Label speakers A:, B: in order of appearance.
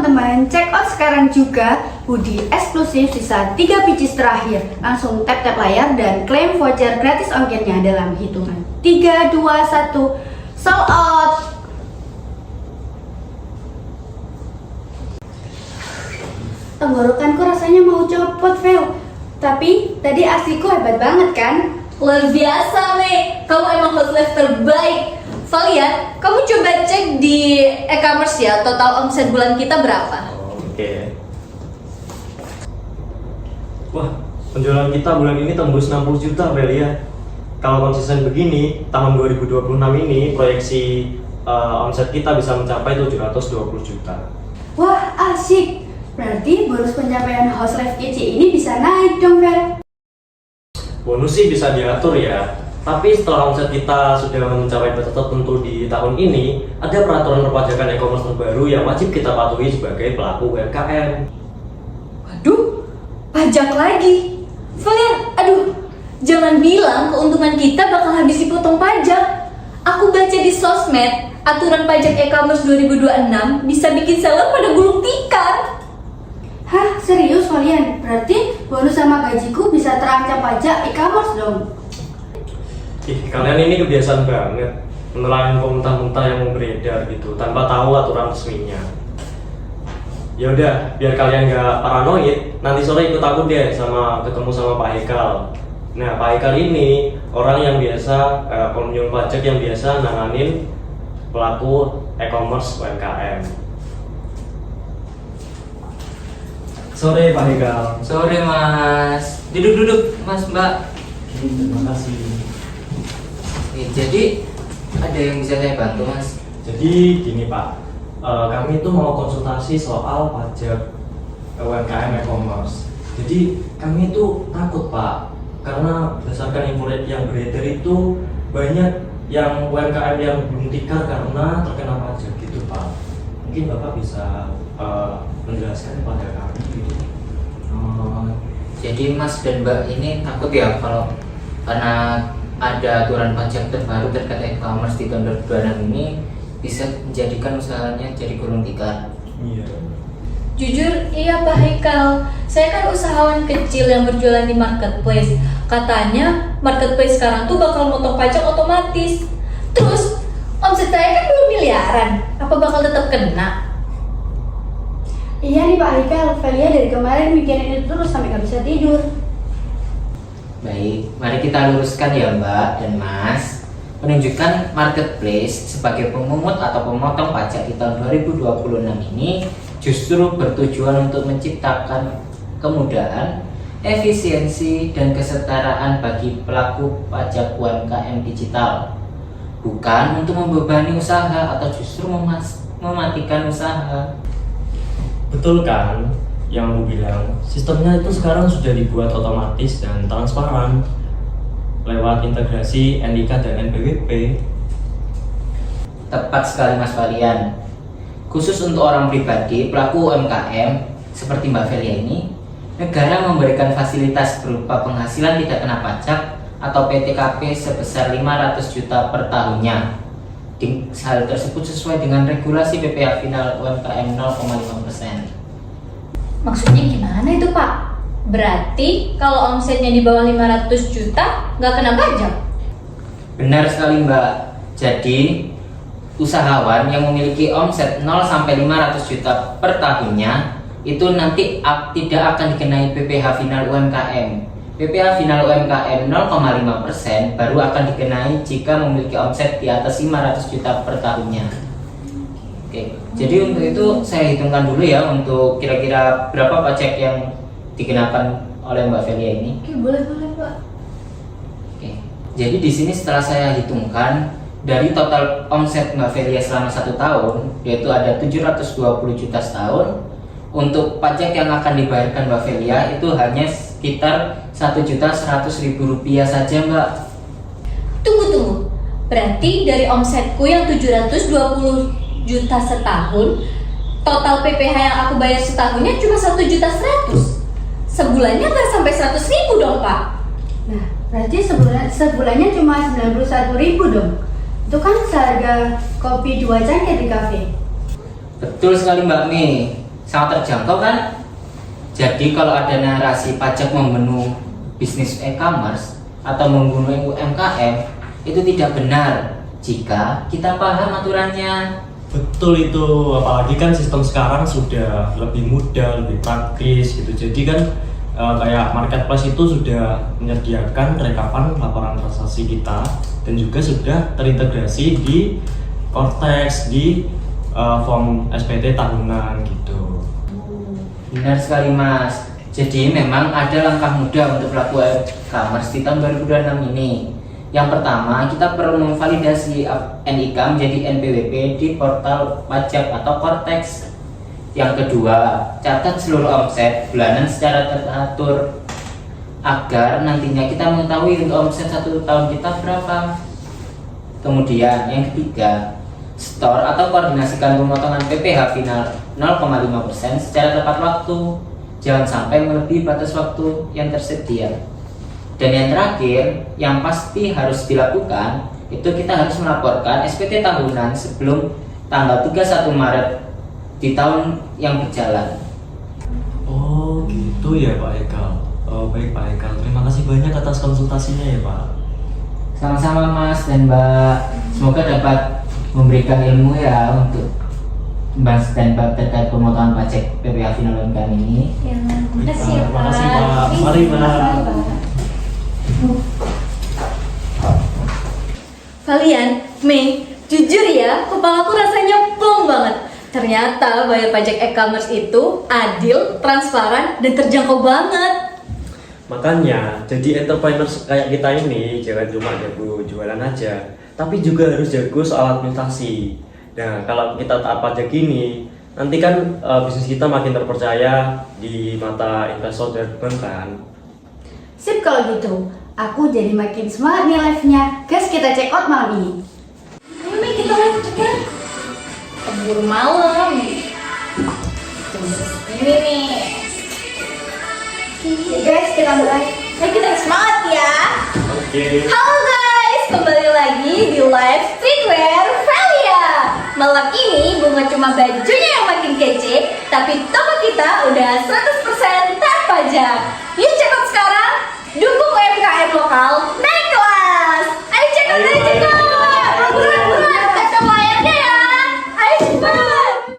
A: teman-teman, check out sekarang juga hoodie eksklusif sisa 3 pieces terakhir. Langsung tap-tap layar dan klaim voucher gratis ongkirnya dalam hitungan 3, 2, 1, sold out! Tenggorokanku rasanya mau copot, Vel. Tapi tadi aksiku hebat banget kan?
B: Luar biasa, Mei. Kamu emang housewife terbaik. Valian, kamu coba cek di e-commerce ya, total omset bulan kita berapa?
C: Oke. Wah, penjualan kita bulan ini tembus 60 juta, Velia. Kalau konsisten begini, tahun 2026 ini proyeksi omset kita bisa mencapai 720 juta.
A: Wah, asik. Berarti bonus pencapaian Housewife kece ini bisa naik dong, Vel.
C: Bonus sih bisa diatur ya. Tapi setelah omset kita sudah mencapai batas tertentu di tahun ini, ada peraturan perpajakan e-commerce terbaru yang wajib kita patuhi sebagai pelaku UMKM.
B: Waduh, pajak lagi. Valian, aduh, jangan bilang keuntungan kita bakal habis dipotong pajak. Aku baca di sosmed, aturan pajak e-commerce 2026 bisa bikin seller pada gulung tikar.
A: Hah, serius kalian? Berarti bonus sama gajiku bisa terancam pajak e-commerce dong?
C: Ih, kalian ini kebiasaan banget menelan komentar-komentar yang beredar gitu tanpa tahu aturan resminya. Ya udah, biar kalian nggak paranoid, nanti sore ikut aku deh ketemu sama Pak Hekal. Nah, Pak Hekal ini orang yang biasa pengunjung pajak yang biasa nanganin pelaku e-commerce UMKM. Sore Pak Hekal.
D: Sore Mas. Duduk Mas Mbak.
C: Terima kasih.
D: Jadi ada yang bisa saya bantu Mas?
C: Jadi gini Pak, kami itu mau konsultasi soal pajak UMKM e-commerce. Jadi kami itu takut Pak, karena berdasarkan info yang beredar itu banyak yang UMKM yang belum tikar karena terkena pajak gitu Pak. Mungkin Bapak bisa menjelaskan kepada kami gitu.
D: Jadi Mas dan Mbak ini takut ya kalau karena ada aturan pajak terbaru terkait e-commerce di tahun 2026 ini bisa menjadikan usahanya jadi gulung tikar.
C: Iya.
B: Jujur, iya Pak Hekal. Saya kan usahawan kecil yang berjualan di marketplace. Katanya marketplace sekarang tuh bakal motong pajak otomatis. Terus omset saya kan belum miliaran. Apa bakal tetap kena?
A: Iya nih Pak Hekal, Velia dari kemarin mikirin itu terus sampai gak bisa tidur.
D: Baik, mari kita luruskan ya Mbak dan Mas. Penunjukan marketplace sebagai pemungut atau pemotong pajak di tahun 2026 ini justru bertujuan untuk menciptakan kemudahan, efisiensi, dan kesetaraan bagi pelaku pajak UMKM digital. Bukan untuk membebani usaha atau justru mematikan usaha.
C: Betul kan? Yang aku bilang, sistemnya itu sekarang sudah dibuat otomatis dan transparan lewat integrasi NIK dan NPWP.
D: Tepat sekali Mas Valian. Khusus untuk orang pribadi, pelaku UMKM seperti Mbak Velia ini, negara memberikan fasilitas berupa penghasilan tidak kena pajak atau PTKP sebesar 500 juta per tahunnya. Hal tersebut sesuai dengan regulasi PPh final UMKM 0,5%.
B: Maksudnya gimana itu Pak? Berarti kalau omsetnya di bawah 500 juta nggak kena pajak?
D: Benar sekali Mbak. Jadi usahawan yang memiliki omset 0 sampai 500 juta per tahunnya itu nanti tidak akan dikenai PPh final UMKM. PPh final UMKM 0,5% baru akan dikenai jika memiliki omset di atas 500 juta per tahunnya. Oke, jadi untuk itu saya hitungkan dulu ya untuk kira-kira berapa pajak yang dikenakan oleh Mbak Velia ini.
B: Oke, boleh Pak.
D: Oke, jadi di sini setelah saya hitungkan dari total omset Mbak Velia selama 1 tahun, yaitu ada 720 juta setahun. Untuk pajak yang akan dibayarkan Mbak Velia itu hanya sekitar Rp1.100.000 saja Mbak.
B: Tunggu. Berarti dari omsetku yang 720 juta setahun, total PPh yang aku bayar setahunnya cuma 1.100.000. Sebulannya nggak sampai 100.000 dong Pak.
A: Nah, berarti sebulannya cuma 91.000 dong. Itu kan seharga kopi 2 cangkir di kafe.
D: Betul sekali Mbak Mi. sangat terjangkau kan? Jadi kalau ada narasi pajak membunuh bisnis e-commerce atau membunuh UMKM itu tidak benar jika kita paham aturannya.
C: Betul itu, apalagi kan sistem sekarang sudah lebih mudah, lebih praktis gitu. Jadi kan kayak marketplace itu sudah menyediakan rekapan laporan transaksi kita dan juga sudah terintegrasi di Cortex, di form SPT tahunan gitu.
D: Benar sekali Mas. Jadi memang ada langkah mudah untuk pelaku e-commerce di tahun 2026 ini. Yang pertama, kita perlu memvalidasi NIK menjadi NPWP di portal pajak atau Cortex. Yang kedua, catat seluruh omset bulanan secara teratur agar nantinya kita mengetahui untuk omset 1 tahun kita berapa. Kemudian yang ketiga, store atau koordinasikan pemotongan PPh final 0,5% secara tepat waktu. Jangan sampai melebihi batas waktu yang tersedia. Dan yang terakhir, yang pasti harus dilakukan, itu kita harus melaporkan SPT tahunan sebelum tanggal 31 Maret di tahun yang berjalan.
C: Oh gitu ya Pak Ekal. Oh baik Pak Ekal, terima kasih banyak atas konsultasinya ya Pak.
D: Sama-sama Mas dan Mbak, semoga dapat memberikan ilmu ya untuk membahas dan terkait pemotongan pajak PPh final UMKM ini.
B: Ya,
C: Baik,
B: makasih ya,
C: Pak. Makasih
B: Pak.
C: Pak. Mari Pak.
B: Kalian, Mei, jujur ya, kepalaku rasanya plong banget. Ternyata bayar pajak e-commerce itu adil, transparan, dan terjangkau banget.
C: Makanya, jadi entrepreneur kayak kita ini jangan cuma jago jualan aja, tapi juga harus jago soal administrasi. Nah, kalau kita taat pajak gini, nanti kan bisnis kita makin terpercaya di mata investor dan bank kan.
A: Sip kalau gitu, aku jadi makin semangat nih live-nya. Guys, kita check out malam ini.
B: Ayo Mei, kita live cepet. Keburu malam. Ini nih.
A: Oke guys, kita mulai.
B: Ayo kita semangat ya.
C: Oke.
B: Halo guys, kembali lagi di live streetwear Velia. Malam ini bukan cuma bajunya yang makin kece, tapi toko kita